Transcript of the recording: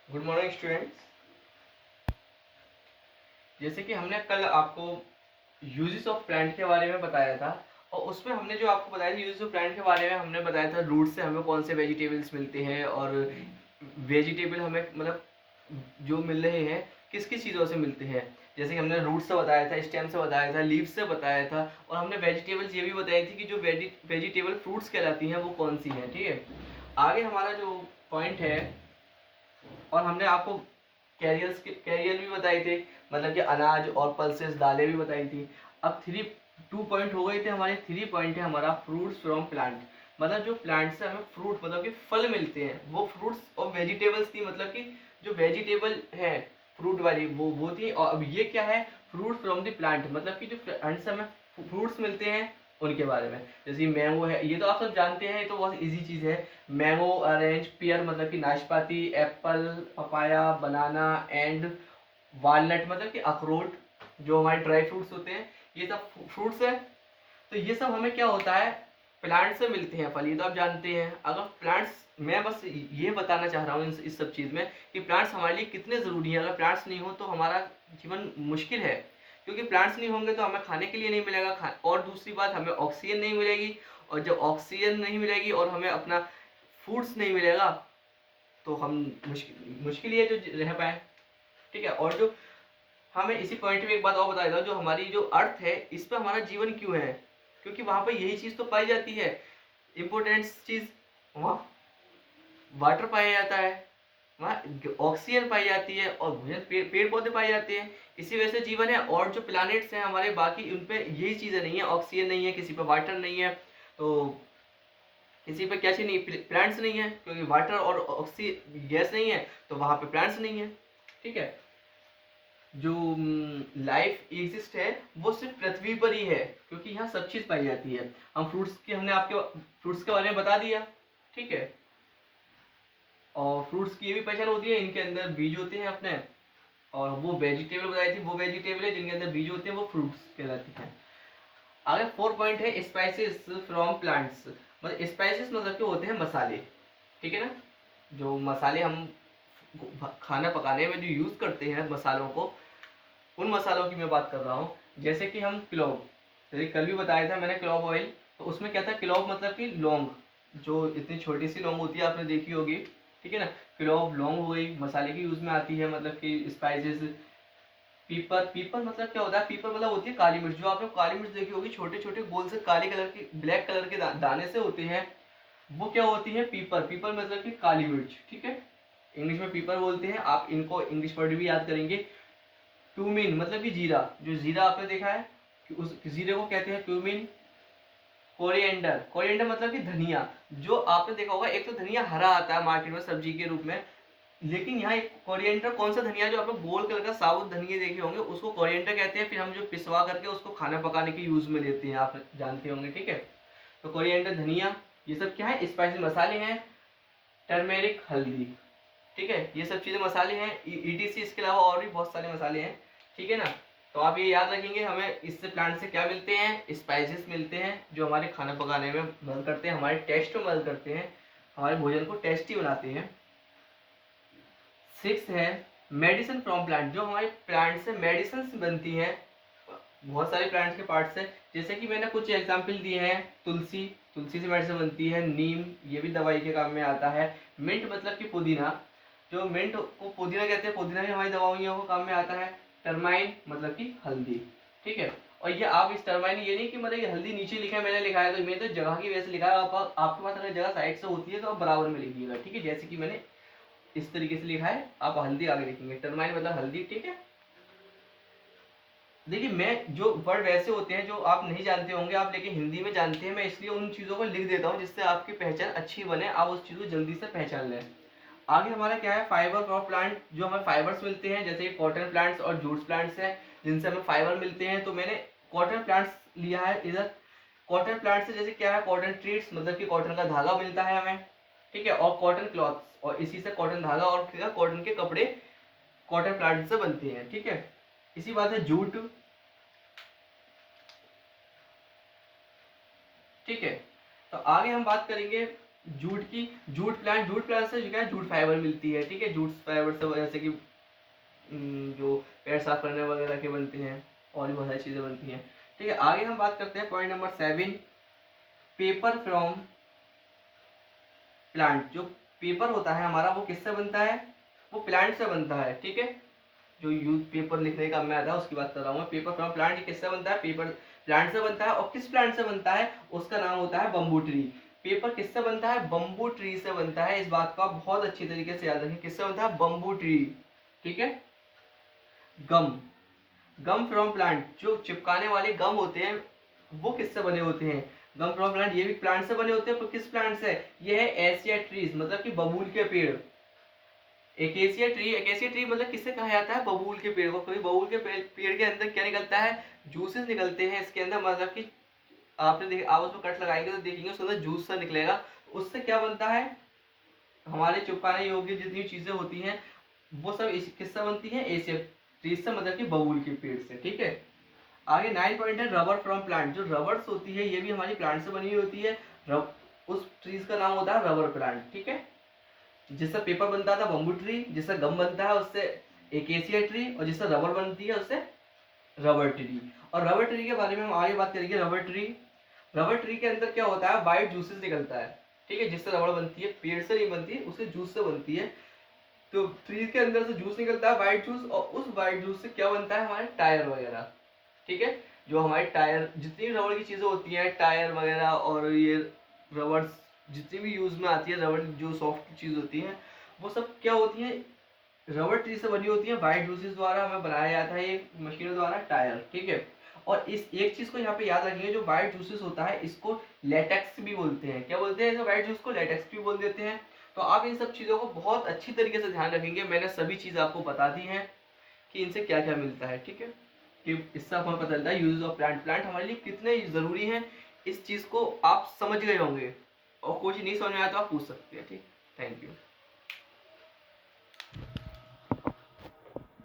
Good morning students. जैसे कि हमने कल आपको यूजेस ऑफ प्लांट के बारे में बताया था, और उसमें हमने जो आपको बताया था यूजेस ऑफ प्लांट के बारे में हमने बताया था रूट से हमें कौन से वेजिटेबल्स मिलते हैं, और वेजिटेबल हमें मतलब जो मिल रहे हैं किस किस चीज़ों से मिलते हैं। जैसे कि हमने रूट से बताया था, स्टेम से बताया था, लीव से बताया था, और हमने वेजिटेबल्स ये भी बताई थी कि जो वेजिटेबल फ्रूट्स कहलाती हैं वो कौन सी हैं। ठीक है, आगे हमारा जो पॉइंट है, और हमने आपको कैरियर भी बताए थे, मतलब कि अनाज और पल्सेस दालें भी बताई थी। अब 2 पॉइंट हो गए थे हमारे। 3 पॉइंट है हमारा फ्रूट्स फ्रॉम प्लांट, मतलब जो प्लांट से हमें फ्रूट मतलब कि फल मिलते हैं वो फ्रूट्स, और वेजिटेबल्स थी मतलब कि जो वेजिटेबल है फ्रूट वाली वो थी। और अब ये क्या है, फ्रूट फ्रॉम द प्लांट, मतलब कि जो प्लांट से हमें फ्रूट्स मिलते हैं उनके बारे में। जैसे मैंगो है, ये तो आप सब जानते हैं, ये तो बहुत इजी चीज़ है। मैंगो, ऑरेंज, पियर मतलब कि नाशपाती, Apple, papaya, banana and walnut मतलब कि अखरोट, जो हमारे ड्राई फ्रूट्स होते हैं, ये सब फ्रूट्स है। तो ये सब हमें क्या होता है, प्लांट से मिलते हैं फल, ये तो आप जानते हैं। अगर प्लांट्स, मैं बस ये बताना चाह रहा हूँ इस सब चीज़ में कि प्लांट्स हमारे लिए कितने ज़रूरी हैं। अगर प्लांट्स नहीं हो तो हमारा जीवन मुश्किल है, क्योंकि प्लांट्स नहीं होंगे तो हमें खाने के लिए नहीं मिलेगा, और दूसरी बात हमें ऑक्सीजन नहीं मिलेगी, और जब ऑक्सीजन नहीं मिलेगी और हमें अपना फूड्स नहीं मिलेगा तो हम मुश्किल ही है जो रह पाए। ठीक है, और जो हमें इसी पॉइंट में एक बात और बता देता हूँ, जो हमारी जो अर्थ है इस पर हमारा जीवन क्यों है, क्योंकि वहां पर यही चीज तो पाई जाती है, इम्पोर्टेंट चीज। वहाँ वाटर पाया जाता है, वहाँ ऑक्सीजन पाई जाती है, और भोजन पेड़ पौधे पाए जाते हैं। इसी वजह से जीवन है। और जो प्लैनेट्स हैं हमारे बाकी, उन पे यही चीजें नहीं है, ऑक्सीजन नहीं है, किसी पे वाटर नहीं है, तो किसी पे क्या चीज नहीं, प्लांट्स नहीं है, क्योंकि वाटर और ऑक्सीजन गैस नहीं है तो वहां पे प्लांट्स नहीं है। ठीक है, जो लाइफ एग्जिस्ट है वो सिर्फ पृथ्वी पर ही है, क्योंकि यहाँ सब चीज पाई जाती है। हम फ्रूट्स की, हमने आपके फ्रूट्स के बारे में बता दिया। ठीक है, और फ्रूट्स की ये भी पहचान होती है, इनके अंदर बीज होते हैं अपने। और वो वेजिटेबल बताई थी, वो वेजिटेबल है जिनके अंदर बीज होते हैं, वो फ्रूट्स कहलाती हैं। आगे 4 पॉइंट है स्पाइसेस फ्रॉम प्लांट्स, मतलब स्पाइसेस मतलब क्या होते हैं, मसाले। ठीक है ना, जो मसाले हम खाना पकाने में जो यूज करते हैं मसालों को, उन मसालों की मैं बात कर रहा हूँ। जैसे कि हम क्लोव, जैसे कल भी बताया था मैंने क्लोव ऑयल, तो उसमें क्या था, क्लोव मतलब कि लौंग, जो इतनी छोटी सी लौंग होती है आपने देखी होगी। ठीक है ना, क्लोव लौंग हो गई, मसाले की यूज में आती है, मतलब कि स्पाइसेस। पीपर, पीपर मतलब क्या होता है, पीपर मतलब होती है काली मिर्च, जो आपने काली मिर्च देखी होगी, छोटे छोटे गोल से काली कलर की, ब्लैक कलर के दाने से होते हैं, वो क्या होती है, पीपर। पीपर मतलब कि काली मिर्च। ठीक है, इंग्लिश में पीपर बोलते हैं, आप इनको इंग्लिश वर्ड भी याद करेंगे। क्यूमिन मतलब कि जीरा, जो जीरा आपने देखा है कि उस जीरे को कहते हैं क्यूमिन। कोरिएंडर, कोरिएंडर मतलब कि धनिया, जो आपने देखा होगा, एक तो धनिया हरा आता है मार्केट में सब्जी के रूप में, लेकिन यहाँ एक कोरिएंडर कौन सा धनिया, जो आपने गोल कलर का साबुत धनिया देखे होंगे उसको कोरिएंडर कहते हैं। फिर हम जो पिसवा करके उसको खाना पकाने के यूज में लेते हैं, आप जानते होंगे। ठीक है, तो कोरिएंडर, धनिया, ये सब क्या है, स्पाइसी मसाले हैं। टर्मेरिक, हल्दी। ठीक है, ये सब चीजें मसाले हैं, ईटीसी। इसके अलावा और भी बहुत सारे मसाले हैं। ठीक है ना, तो आप ये याद रखेंगे, हमें इससे प्लांट से क्या मिलते हैं, स्पाइसेस मिलते हैं, जो हमारे खाना पकाने में मदद करते हैं, हमारे टेस्ट में मदद करते हैं, हमारे भोजन को टेस्टी बनाते हैं। 6 है मेडिसिन फ्रॉम प्लांट, जो हमारे प्लांट से मेडिसिन बनती हैं, बहुत सारे प्लांट्स के पार्ट्स हैं। जैसे कि मैंने कुछ एग्जांपल दिए हैं, तुलसी, तुलसी से मेडिसिन बनती है। नीम, ये भी दवाई के काम में आता है। मिंट मतलब कि पुदीना, जो मिंट को पुदीना कहते हैं, पुदीना भी हमारी दवाइयों को काम में आता है। टर्माइन मतलब कि हल्दी। ठीक है, और ये आप इस टर्माइन, ये नहीं कि मतलब ये हल्दी नीचे लिखा है, मैंने लिखा है, तो मैंने तो जगह की वजह से लिखा है। आपके पास अगर जगह साइड से होती है तो आप बराबर में लिखिएगा। ठीक है, जैसे कि मैंने इस तरीके से लिखा है, आप हल्दी आगे लिखेंगे, टर्माइन मतलब हल्दी। ठीक है, देखिए मैं जो वर्ड वैसे होते हैं जो आप नहीं जानते होंगे, आप लेकिन हिंदी में जानते हैं, मैं इसलिए उन चीज़ों को लिख देता हूँ जिससे आपकी पहचान अच्छी बने, आप उस चीज़ को जल्दी से पहचान लें। आगे हमारा क्या है, फाइबर फ्रॉम प्लांट, जो हमें फाइबर्स मिलते हैं, जैसे कॉटन प्लांट्स और जूट प्लांट्स हैं, जिनसे हमें फाइबर मिलते हैं। तो मैंने कॉटन प्लांट्स लिया है इधर। कॉटन प्लांट से जैसे क्या है, कॉटन ट्रीट्स मतलब कि कॉटन का धागा मिलता है हमें। ठीक है, और कॉटन क्लॉथ्स, और इसी से कॉटन धागा और कॉटन के कपड़े कॉटन प्लांट से बनते हैं। ठीक है, इसी बात है जूट। ठीक है, तो आगे हम बात करेंगे जूट प्लांट से जो क्या है, जूट फाइबर मिलती है, ठीक है। जूट फाइबर से जैसे कि जो पेड़ साफ करने वगैरह के बनते हैं, और भी बहुत सारी चीजें बनती हैं, ठीक है। आगे हम बात करते हैं point number 7, paper from plant. जो पेपर होता है हमारा वो किससे बनता है, वो प्लांट से बनता है, ठीक है। जो यूज पेपर लिखने का मैं आता है उसकी बात कर रहा हूँ मैं। पेपर फ्रॉम प्लांट किससे बनता है, पेपर प्लांट से बनता है। और किस प्लांट से बनता है, उसका नाम होता है बम्बू ट्री। पेपर किससे बनता है, बम्बू ट्री से बनता है। इस बात को आप बहुत अच्छी तरीके से याद रखें, किससे बनता है, बम्बू ट्री, ठीक है। गम, गम फ्रॉम प्लांट, जो चिपकाने वाले गम होते हैं वो किससे बने होते हैं, गम फ्रॉम प्लांट, ये भी प्लांट से बने होते हैं। पर किस प्लांट से, ये है एशिया ट्रीज, मतलब कि बबूल के पेड़। एकेसिया ट्री मतलब किससे कहा जाता है, बबूल के पेड़ को। कभी बबूल के पेड़ के अंदर क्या निकलता है, जूसेस निकलते हैं इसके अंदर, मतलब कि आपने आप उसमें कट लगाएंगे तो देखेंगे उसके अंदर जूस सा निकलेगा। उससे क्या बनता है, हमारे चिपकाने योग्य जितनी चीजें होती हैं वो सब किससे बनती है, एशिया ट्रीज से, मतलब कि बबूल के पेड़ से, ठीक है। आगे 9 पॉइंट है रबर फ्रॉम प्लांट। जो रबर्स होती है ये भी हमारी प्लांट से बनी हुई होती है। उस ट्रीज का नाम होता है रबर प्लांट, ठीक है। जिससे पेपर बनता था बम्बू ट्री, जिससे गम बनता है उससे एकेसिया ट्री, और जिससे रबर बनती है उससे रबर ट्री। और रबर ट्री के बारे में हम आगे बात करेंगे। रबर ट्री के अंदर क्या होता है, वाइट जूसेस निकलता है, ठीक है। जिससे रबर बनती है, पेड़ से नहीं बनती, उससे जूस से बनती है। तो ट्री के अंदर से जूस निकलता है, वाइट जूस, और उस वाइट जूस से क्या बनता है, हमारे टायर वगैरह, ठीक है। जो हमारे टायर, जितनी भी रबड़ की चीजें होती हैं, टायर वगैरह, और ये रबड़ जितनी भी यूज में आती है, रबड़ जो सॉफ्ट चीज होती है, वो सब क्या होती है, रबड़ ट्री से बनी होती है। वाइट जूसेस द्वारा हमें बनाया जाता है ये मशीनों द्वारा टायर, ठीक है। और इस एक चीज को यहाँ पे याद रखिए, जो वाइट जूसेस होता है इसको लेटेक्स भी बोलते हैं। क्या बोलते हैं, वाइट जूस को लेटेक्स भी बोल देते हैं। तो आप इन सब चीजों को बहुत अच्छी तरीके से ध्यान रखेंगे। मैंने सभी चीज आपको बता दी हैं कि इनसे क्या क्या मिलता है, ठीक है। कि इससे हमें पता चलता है यूज ऑफ प्लांट, प्लांट हमारे लिए कितने जरूरी हैं। इस चीज को आप समझ गए होंगे, और कोई चीज नहीं समझ में आया तो आप पूछ सकते हैं, ठीक। Thank you.